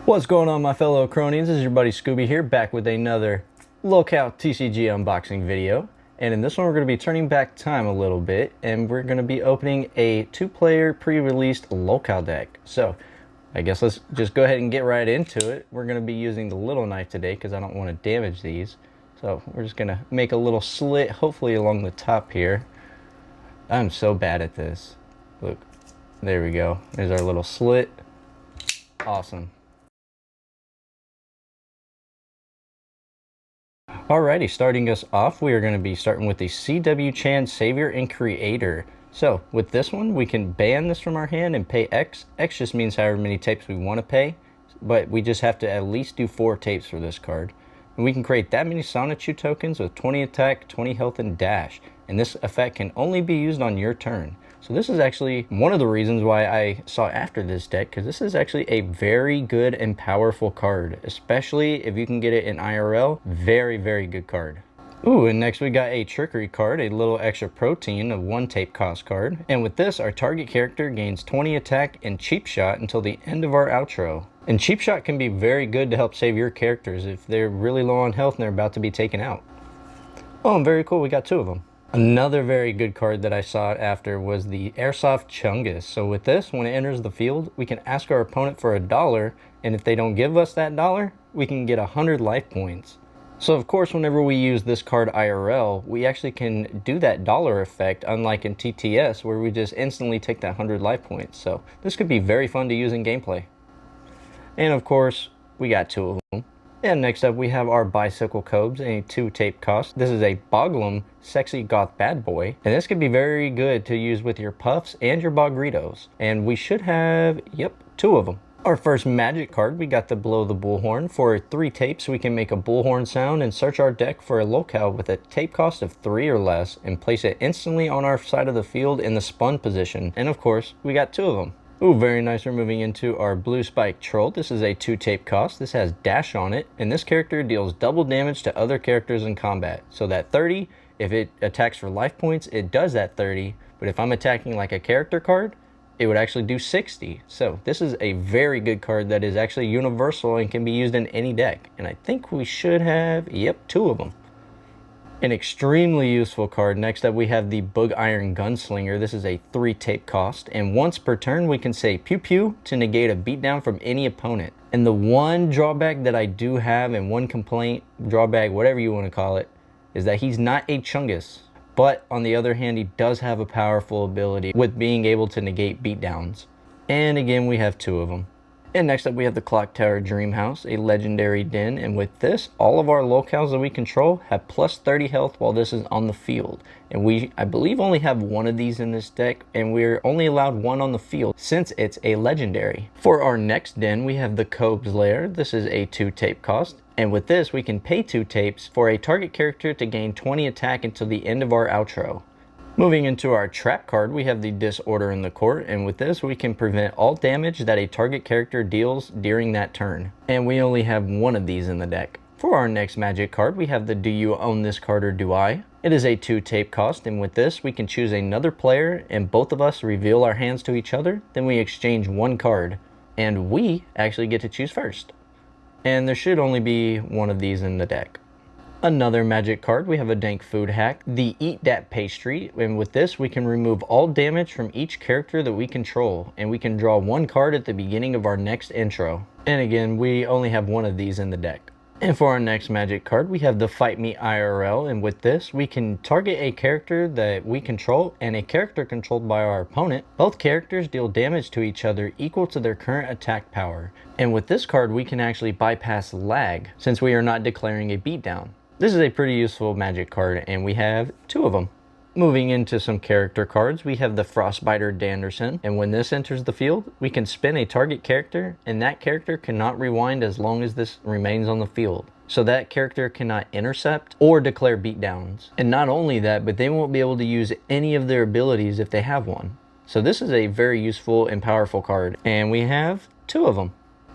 What's going on, my fellow cronies? This is your buddy Scooby here, back with another LolCowTCG unboxing video. And in this one, we're going to be turning back time a little bit, and we're going to be opening a two-player pre-released LolCow deck. So, I guess let's just go ahead and get right into it. We're going to be using the little knife today because I don't want to damage these. So, we're just going to make a little slit, hopefully along the top here. I'm so bad at this. Look, there we go. There's our little slit. Awesome. Alrighty, starting us off, we are going to be starting with the CW Chan Savior and Creator. So, with this one, we can ban this from our hand and pay X. X just means however many tapes we want to pay, but we just have to at least do 4 tapes for this card. And we can create that many Sonichu tokens with 20 attack, 20 health, and dash. And this effect can only be used on your turn. So this is actually one of the reasons why I sought after this deck, because this is actually a very good and powerful card, especially if you can get it in IRL. Very, very good card. Ooh, and next we got a trickery card, a little extra protein, a 1 tape cost card. And with this, our target character gains 20 attack and cheap shot until the end of our outro. And cheap shot can be very good to help save your characters if they're really low on health and they're about to be taken out. Oh, and very cool, we got 2 of them. Another very good card that I sought after was the Airsoft Chungus. So with this, when it enters the field, we can ask our opponent for $1, and if they don't give us that $1, we can get 100 life points. So of course, whenever we use this card IRL, we actually can do that dollar effect, unlike in TTS, where we just instantly take that 100 life points. So this could be very fun to use in gameplay. And of course, we got 2 of them. And next up, we have our Bicycle Cobes, a 2 tape cost. This is a Boglum Sexy Goth Bad Boy. And this could be very good to use with your Puffs and your Bogritos. And we should have, yep, 2 of them. Our first magic card, we got the Blow the Bullhorn. For 3 tapes, we can make a bullhorn sound and search our deck for a LolCow with a tape cost of 3 or less and place it instantly on our side of the field in the spun position. And of course, we got 2 of them. Ooh, very nice. We're moving into our Blue Spike Troll. This is a 2 tape cost. This has dash on it, and this character deals double damage to other characters in combat. So that 30, if it attacks for life points, it does that 30, but if I'm attacking like a character card, it would actually do 60. So this is a very good card that is actually universal and can be used in any deck. And I think we should have, yep, 2 of them. An extremely useful card. Next up, we have the Bug Iron Gunslinger. This is a 3 tape cost, and once per turn we can say pew pew to negate a beatdown from any opponent. And the one drawback that I do have, and one complaint, drawback, whatever you want to call it, is that he's not a Chungus. But on the other hand, he does have a powerful ability with being able to negate beatdowns. And again, we have 2 of them. And next up, we have the Clock Tower Dreamhouse, a legendary den. And with this, all of our LolCows that we control have plus 30 health while this is on the field. And we, I believe, only have 1 of these in this deck, and we're only allowed 1 on the field since it's a legendary. For our next den, we have the Cobe's Lair. This is a 2 tape cost. And with this, we can pay 2 tapes for a target character to gain 20 attack until the end of our outro. Moving into our trap card, we have the Disorder in the Court, and with this we can prevent all damage that a target character deals during that turn. And we only have 1 of these in the deck. For our next magic card, we have the Do You Own This Card or Do I? It is a 2 tape cost, and with this we can choose another player and both of us reveal our hands to each other, then we exchange 1 card. And we actually get to choose first. And there should only be 1 of these in the deck. Another magic card, we have a dank food hack, the Eat Dat Pastry, and with this we can remove all damage from each character that we control, and we can draw 1 card at the beginning of our next intro. And again, we only have 1 of these in the deck. And for our next magic card, we have the Fight Me IRL, and with this we can target a character that we control and a character controlled by our opponent. Both characters deal damage to each other equal to their current attack power. And with this card we can actually bypass lag since we are not declaring a beatdown. This is a pretty useful magic card, and we have 2 of them. Moving into some character cards, we have the Frostbiter Danderson, and when this enters the field, we can spin a target character, and that character cannot rewind as long as this remains on the field. So that character cannot intercept or declare beatdowns. And not only that, but they won't be able to use any of their abilities if they have one. So this is a very useful and powerful card, and we have 2 of them.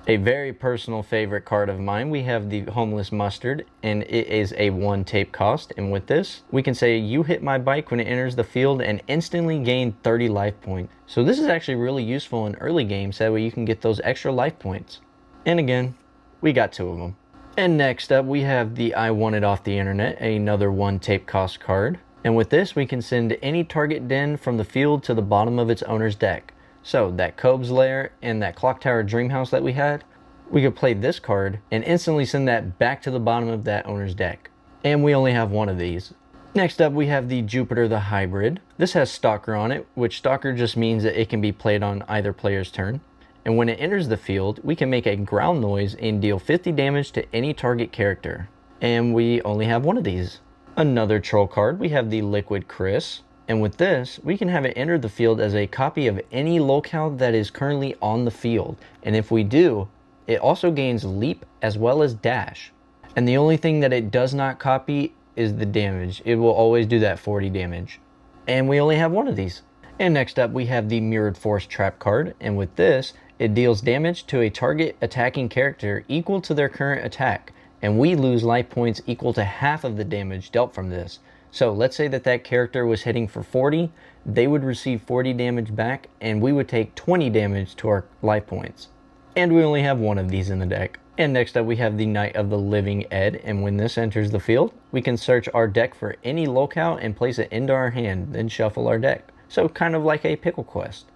A very personal favorite card of mine, we have the Homeless Mustard, and it is a 1 tape cost. And with this, we can say you hit my bike when it enters the field and instantly gain 30 life points. So this is actually really useful in early games, that way you can get those extra life points. And again, we got 2 of them. And next up, we have the I Want It Off the Internet, another 1 tape cost card. And with this, we can send any target den from the field to the bottom of its owner's deck. So that Cobb's Lair and that Clock Tower Dreamhouse that we had, we could play this card and instantly send that back to the bottom of that owner's deck. And we only have 1 of these. Next up, we have the Jupiter the Hybrid. This has Stalker on it, which Stalker just means that it can be played on either player's turn. And when it enters the field, we can make a ground noise and deal 50 damage to any target character. And we only have 1 of these. Another troll card, we have the Liquid Chris. And with this, we can have it enter the field as a copy of any LolCow that is currently on the field. And if we do, it also gains leap as well as dash. And the only thing that it does not copy is the damage. It will always do that 40 damage. And we only have 1 of these. And next up, we have the Mirrored Force Trap card. And with this, it deals damage to a target attacking character equal to their current attack, and we lose life points equal to half of the damage dealt from this. So let's say that that character was hitting for 40, they would receive 40 damage back, and we would take 20 damage to our life points. And we only have 1 of these in the deck. And next up, we have the Knight of the Living Ed, and when this enters the field, we can search our deck for any LolCow and place it into our hand, then shuffle our deck. So kind of like a pickle quest.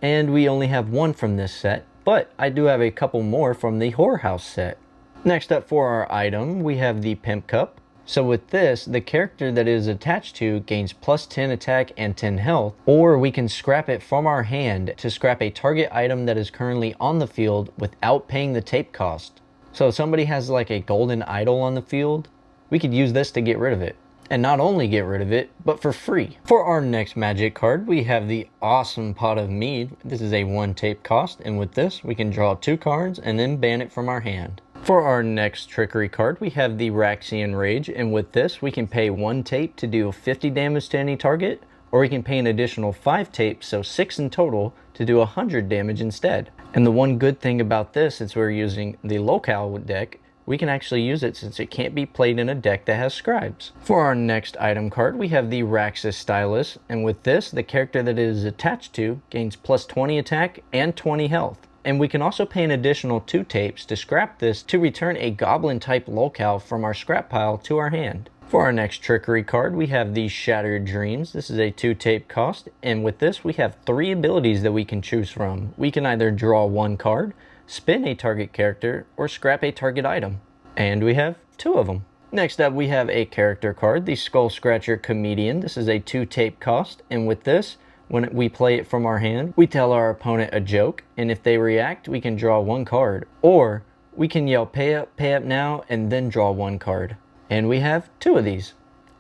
And we only have 1 from this set, but I do have a couple more from the Whorehouse set. Next up for our item, we have the Pimp Cup. So with this, the character that it is attached to gains plus 10 attack and 10 health, or we can scrap it from our hand to scrap a target item that is currently on the field without paying the tape cost. So if somebody has like a golden idol on the field, we could use this to get rid of it. And not only get rid of it, but for free. For our next magic card, we have the awesome Pot of Mead. This is a 1 tape cost, and with this, we can draw 2 cards and then ban it from our hand. For our next trickery card, we have the Raxian Rage, and with this, we can pay 1 tape to deal 50 damage to any target, or we can pay an additional 5 tapes, so 6 in total, to do 100 damage instead. And the one good thing about this, since we're using the LolCow deck, we can actually use it since it can't be played in a deck that has scribes. For our next item card, we have the Raxus Stylus, and with this, the character that it is attached to gains plus 20 attack and 20 health. And we can also pay an additional 2 tapes to scrap this to return a Goblin type LolCow from our scrap pile to our hand. For our next trickery card, we have the Shattered Dreams. This is a 2 tape cost, and with this, we have 3 abilities that we can choose from. We can either draw 1 card, spin a target character, or scrap a target item. And we have 2 of them. Next up, we have a character card, the Skull Scratcher Comedian. This is a 2 tape cost, and with this, when we play it from our hand, we tell our opponent a joke, and if they react, we can draw 1 card. Or we can yell pay up now, and then draw 1 card. And we have 2 of these.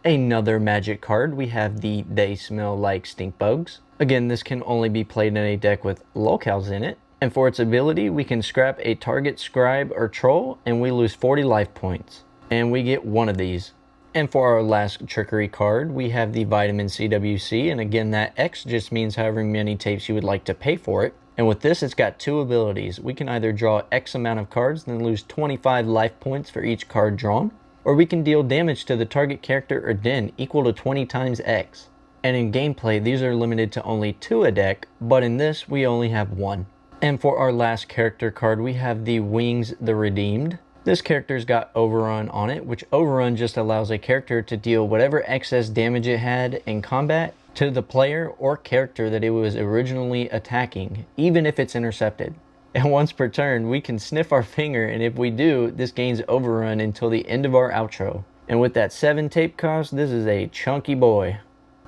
Another magic card, we have the They Smell Like Stink Bugs. Again, this can only be played in a deck with LolCows in it. And for its ability, we can scrap a target scribe or troll, and we lose 40 life points. And we get 1 of these. And for our last trickery card, we have the Vitamin CWC, and again, that X just means however many tapes you would like to pay for it. And with this, it's got 2 abilities. We can either draw X amount of cards, then lose 25 life points for each card drawn, or we can deal damage to the target character or den equal to 20 times X. And in gameplay, these are limited to only 2 a deck, but in this, we only have 1. And for our last character card, we have the Wings the Redeemed. This character's got Overrun on it, which Overrun just allows a character to deal whatever excess damage it had in combat to the player or character that it was originally attacking, even if it's intercepted. And once per turn, we can sniff our finger, and if we do, this gains Overrun until the end of our outro. And with that 7 tape cost, this is a chunky boy.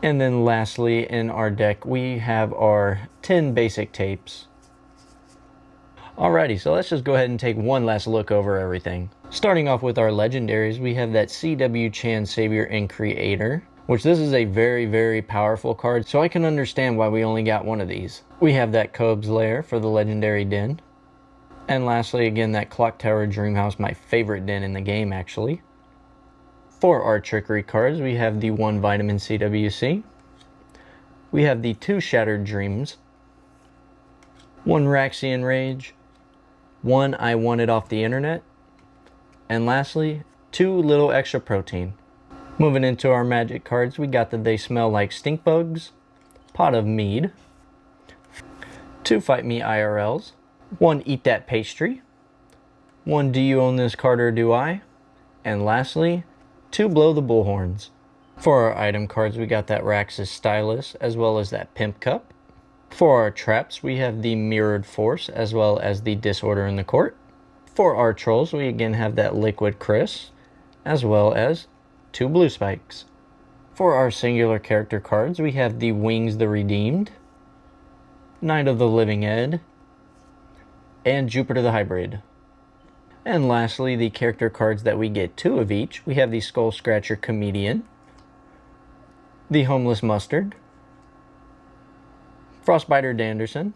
And then lastly, in our deck, we have our 10 basic tapes. Alrighty, so let's just go ahead and take one last look over everything. Starting off with our legendaries, we have that CW Chan Savior and Creator, which this is a very, very powerful card, so I can understand why we only got 1 of these. We have that Cobb's Lair for the legendary den. And lastly, again, that Clock Tower Dreamhouse, my favorite den in the game, actually. For our trickery cards, we have the 1 Vitamin CWC. We have the 2 Shattered Dreams. 1 Raxian Rage. 1 I Want It Off the Internet. And lastly, 2 Little Extra Protein. Moving into our magic cards, we got the They Smell Like Stink Bugs, Pot of Mead, 2 Fight Me IRLs, 1 Eat That Pastry, 1, do you own this card or do I? And lastly, 2, blow the bullhorns. For our item cards, we got that Rax's Stylus as well as that Pimp Cup. For our traps, we have the Mirrored Force as well as the Disorder in the Court. For our trolls, we again have that Liquid Chris as well as 2 blue spikes. For our singular character cards, we have the Wings the Redeemed, Knight of the Living Ed, and Jupiter the Hybrid. And lastly, the character cards that we get 2 of each, we have the Skull Scratcher Comedian, the Homeless Mustard, Frostbiter Danderson,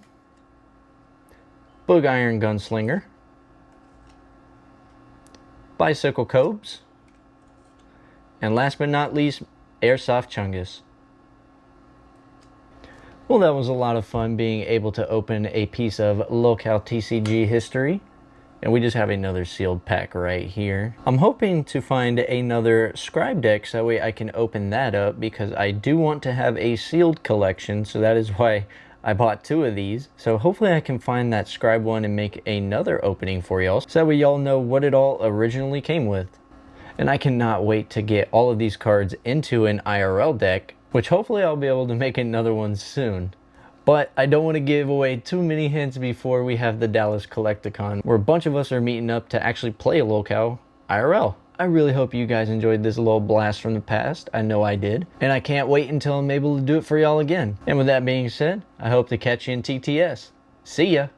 Bug Iron Gunslinger, Bicycle Cobes, and last but not least, Airsoft Chungus. Well, that was a lot of fun being able to open a piece of LolCowTCG history. And we just have another sealed pack right here. I'm hoping to find another scribe deck so that way I can open that up, because I do want to have a sealed collection, so that is why I bought 2 of these. So hopefully I can find that scribe one and make another opening for y'all, so that way y'all know what it all originally came with. And I cannot wait to get all of these cards into an IRL deck, which hopefully I'll be able to make another one soon. But I don't want to give away too many hints before we have the Dallas Collecticon, where a bunch of us are meeting up to actually play LolCow IRL. I really hope you guys enjoyed this little blast from the past. I know I did. And I can't wait until I'm able to do it for y'all again. And with that being said, I hope to catch you in TTS. See ya!